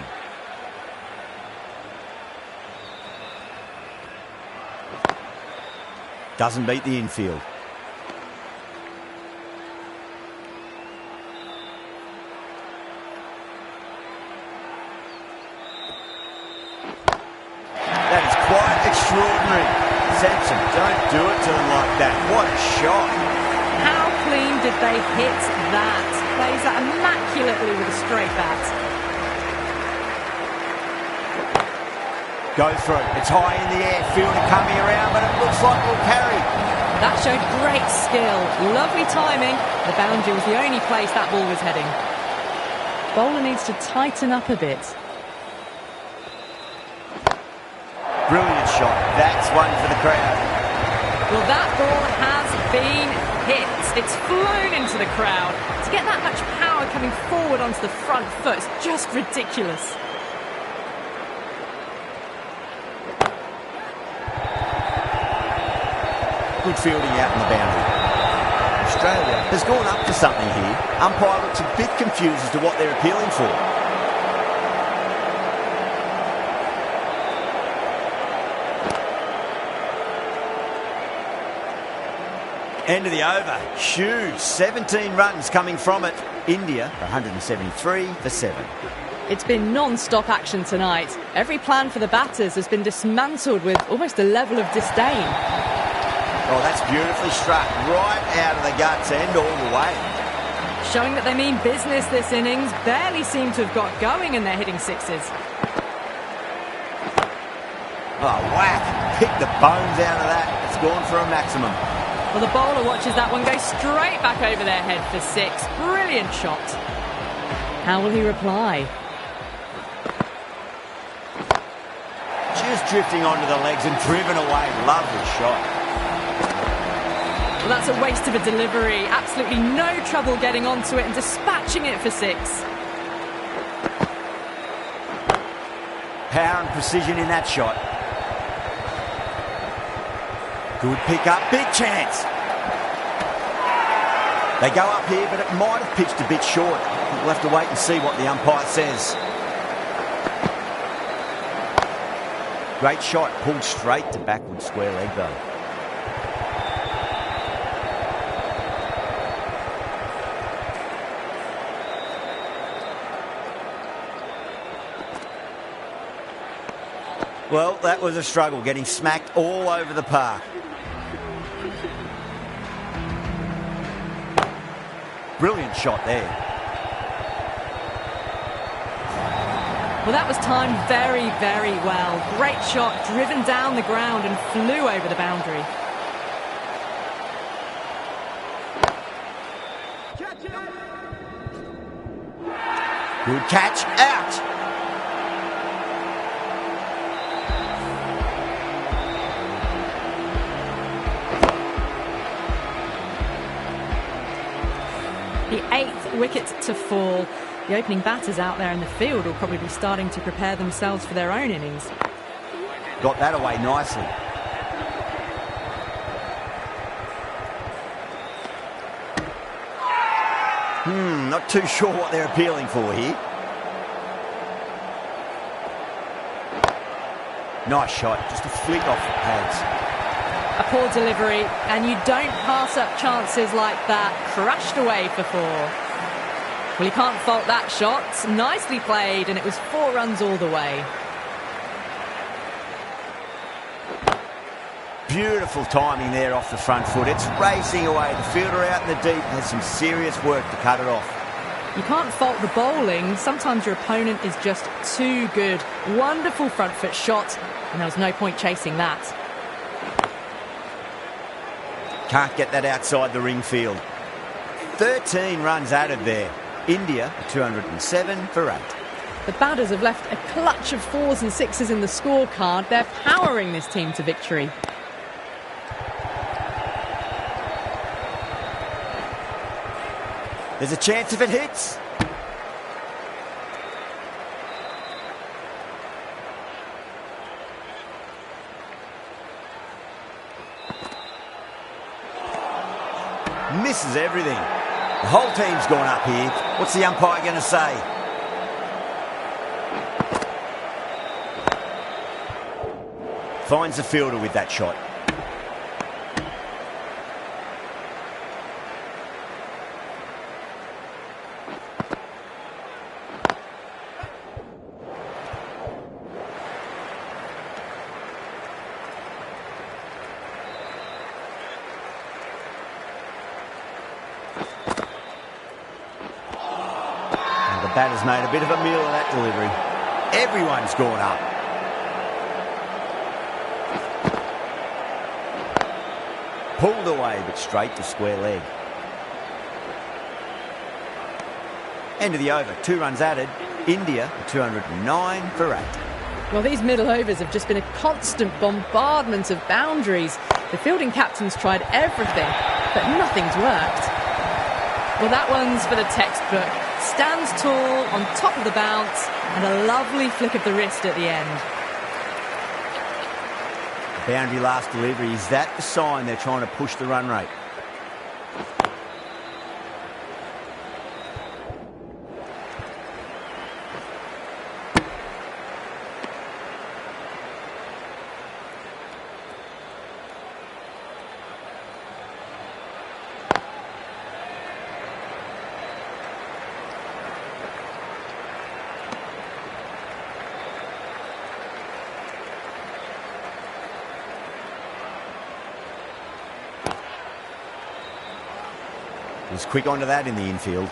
Doesn't beat the infield. That is quite extraordinary. Sampson, don't do it to them like that. What a shot. How clean did they hit that? Plays that immaculately with a straight bat. Go through. It's high in the air. Fielder coming around, but it looks like we'll carry. That showed great skill. Lovely timing. The boundary was the only place that ball was heading. Bowler needs to tighten up a bit. Brilliant shot. That's one for the crowd. Well, that ball has been hit. It's flown into the crowd. To get that much power coming forward onto the front foot is just ridiculous. Good fielding out in the boundary. Australia has gone up to something here. Umpire looks a bit confused as to what they're appealing for. End of the over. Huge. 17 runs coming from it. India, 173 for 7. It's been non-stop action tonight. Every plan for the batters has been dismantled with almost a level of disdain. Oh, that's beautifully struck. Right out of the guts and all the way. Showing that they mean business this innings. Barely seem to have got going and they're hitting sixes. Oh, whack. Pick the bones out of that. It's gone for a maximum. Well, the bowler watches that one go straight back over their head for 6. Brilliant shot. How will he reply? Just drifting onto the legs and driven away. Lovely shot. Well, that's a waste of a delivery. Absolutely no trouble getting onto it and dispatching it for 6. Power and precision in that shot. Good pick up, big chance. They go up here, but it might have pitched a bit short. We'll have to wait and see what the umpire says. Great shot, pulled straight to backward square leg though. Well, that was a struggle, getting smacked all over the park. Brilliant shot there. Well, that was timed very, very well. Great shot, driven down the ground and flew over the boundary. Good catch, out. The 8th wicket to fall. The opening batters out there in the field will probably be starting to prepare themselves for their own innings. Got that away nicely. Not too sure what they're appealing for here. Nice shot, just a flick off the pads. A poor delivery, and you don't pass up chances like that. Crashed away for 4. Well, you can't fault that shot. Nicely played, and it was 4 runs all the way. Beautiful timing there off the front foot. It's racing away. The fielder out in the deep has some serious work to cut it off. You can't fault the bowling. Sometimes your opponent is just too good. Wonderful front foot shot, and there was no point chasing that. Can't get that outside the ring field. 13 runs added there. India 207 for 8. The batters have left a clutch of 4s and 6s in the scorecard. They're powering this team to victory. There's a chance if it hits. Misses everything. The whole team's gone up here. What's the umpire going to say? Finds the fielder with that shot. The batter's made a bit of a meal of that delivery. Everyone's gone up. Pulled away, but straight to square leg. End of the over. 2 runs added. India 209 for 8. Well, these middle overs have just been a constant bombardment of boundaries. The fielding captain's tried everything, but nothing's worked. Well, that one's for the textbook. Stands tall on top of the bounce and a lovely flick of the wrist at the end. Boundary last delivery. Is that the sign they're trying to push the run rate? Was quick onto that in the infield.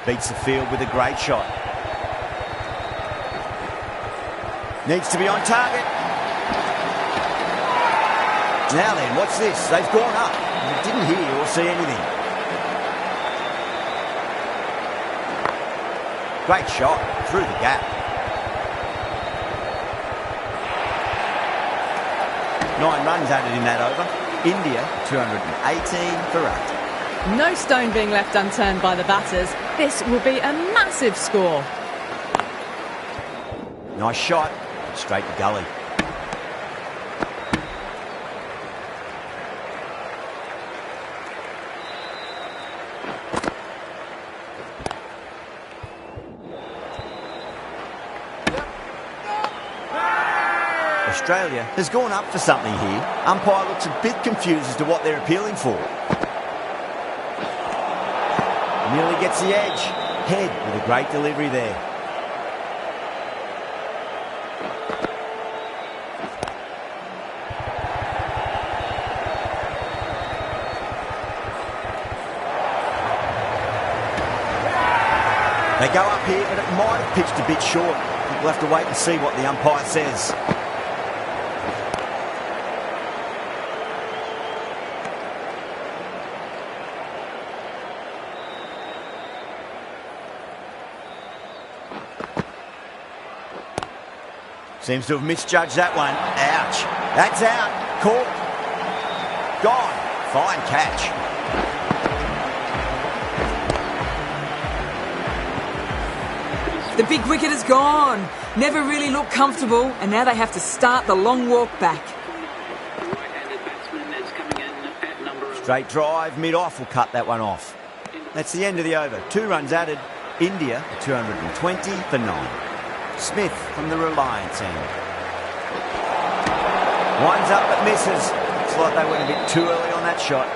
beats the field with a great shot. Needs to be on target. Now then, what's this? They've gone up. I didn't hear or see anything. Great shot through the gap. 9 runs added in that over. India 218 for 8. No stone being left unturned by the batters. This will be a massive score. Nice shot. Straight to gully. Australia has gone up for something here. Umpire looks a bit confused as to what they're appealing for. Nearly gets the edge. Head with a great delivery there. They go up here, but it might have pitched a bit short. We'll have to wait and see what the umpire says. Seems to have misjudged that one. Ouch. That's out. Caught. Gone. Fine catch. The big wicket is gone. Never really looked comfortable, and now they have to start the long walk back. Straight drive, mid-off will cut that one off. That's the end of the over. 2 runs added. India 220 for 9. Smith from the Reliance end. Winds up but misses. Looks like they went a bit too early on that shot.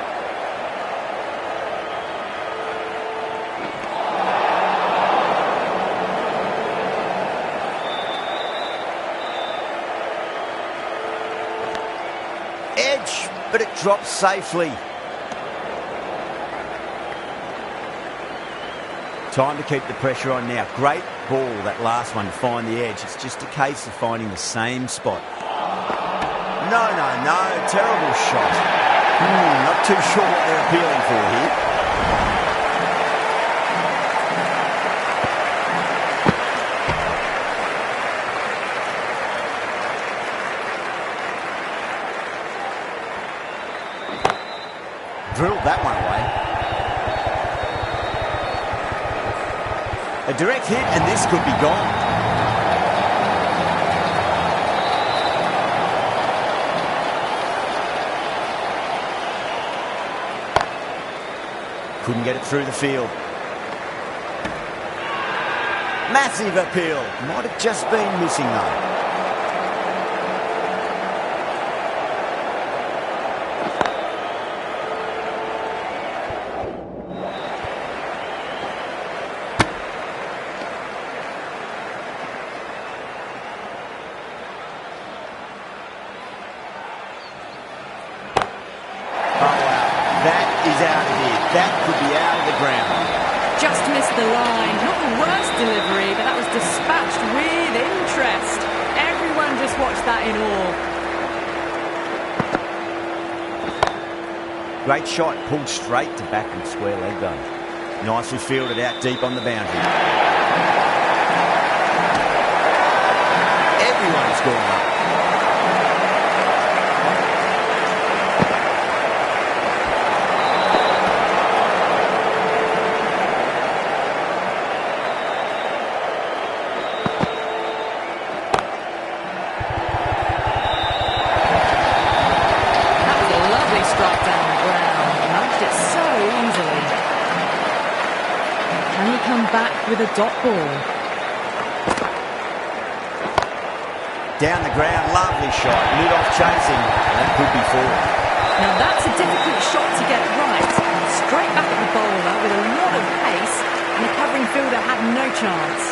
Edge, but it drops safely. Time to keep the pressure on now. Great ball, that last one, to find the edge. It's just a case of finding the same spot. No. Terrible shot. Not too sure what they're appealing for here. Drilled that one away. A direct hit, and this could be gone. Couldn't get it through the field. Massive appeal. Might have just been missing though. That could be out of the ground. Just missed the line. Not the worst delivery, but that was dispatched with interest. Everyone just watched that in awe. Great shot, pulled straight to back and square leg though. Nicely fielded out deep on the boundary. Everyone's gone up. With a dot ball. Down the ground, lovely shot. Mid-off chasing. That could be 4. Now that's a difficult shot to get right. Straight back at the bowler with a lot of pace, and the covering fielder had no chance.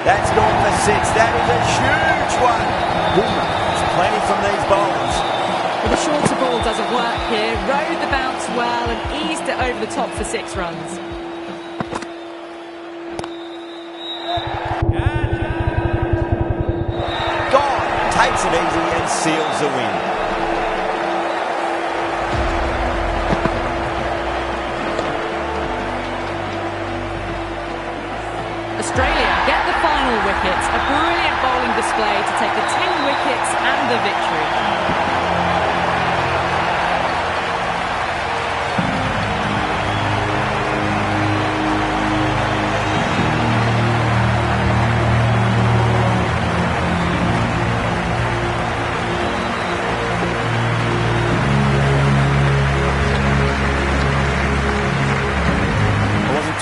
That's gone for 6. That is a huge one. There's plenty from these bowlers. Well, the shorter ball doesn't work here. Rode the bounce well and eased whisked it over the top for 6 runs. Gone, takes it easy and seals the win. Australia get the final wicket. A brilliant bowling display to take the 10 wickets and the victory.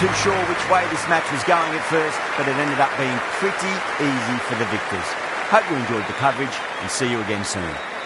Too sure which way this match was going at first, but it ended up being pretty easy for the victors. Hope you enjoyed the coverage and see you again soon.